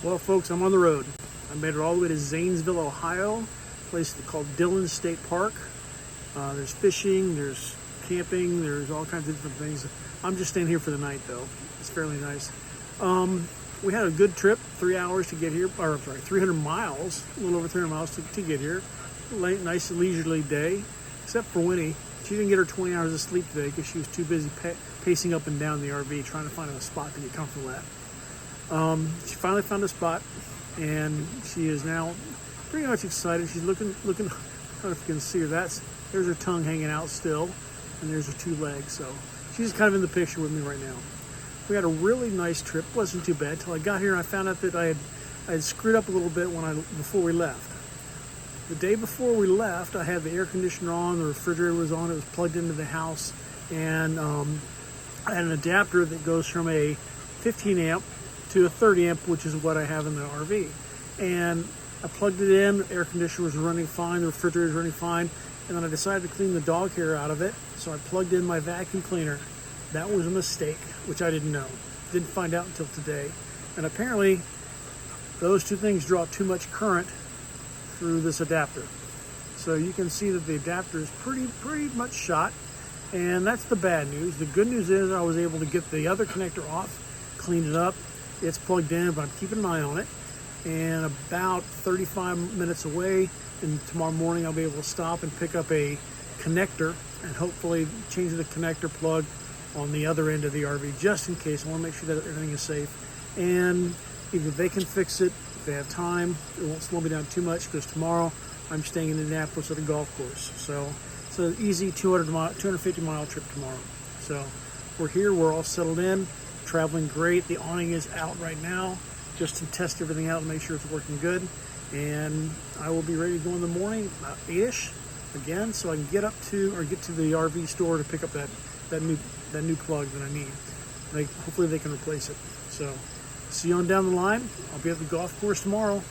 Well, folks, I'm on the road. I made it all the way to Zanesville, Ohio, a place called Dillon State Park. There's fishing, there's camping, there's all kinds of different things. I'm just staying here for the night, though. It's fairly nice. We had a good trip, 3 hours to get here, or sorry, 300 miles, a little over 300 miles to get here. Nice leisurely day, except for Winnie. She didn't get her 20 hours of sleep today because she was too busy pacing up and down the RV trying to find a spot to get comfortable at. She finally found a spot, and she is now pretty much excited. She's looking. I don't know if you can see her. There's her tongue hanging out still, and there's her two legs. So she's kind of in the picture with me right now. We had a really nice trip. Wasn't too bad till I got here and I found out that I had screwed up a little bit before we left. The day before we left, I had the air conditioner on, the refrigerator was on, it was plugged into the house, and I had an adapter that goes from a 15 amp to a 30 amp, which is what I have in the RV. And I plugged it in, the air conditioner was running fine, the refrigerator was running fine, and then I decided to clean the dog hair out of it, so I plugged in my vacuum cleaner. That was a mistake, which I didn't know. Didn't find out until today. And apparently, those two things draw too much current through this adapter. So you can see that the adapter is pretty much shot, and that's the bad news. The good news is I was able to get the other connector off, cleaned it up. It's plugged in, but I'm keeping an eye on it. And about 35 minutes away, and tomorrow morning I'll be able to stop and pick up a connector and hopefully change the connector plug on the other end of the RV, just in case. I want to make sure that everything is safe. And either they can fix it, if they have time, it won't slow me down too much, because tomorrow I'm staying in Indianapolis at a golf course. So it's an easy 250 mile trip tomorrow. So we're here, we're all settled in, traveling great. The awning is out right now just to test everything out and make sure it's working good. And I will be ready to go in the morning, about 8ish again, so I can get to the RV store to pick up that new plug that I need. Hopefully they can replace it. So see you on down the line. I'll be at the golf course tomorrow.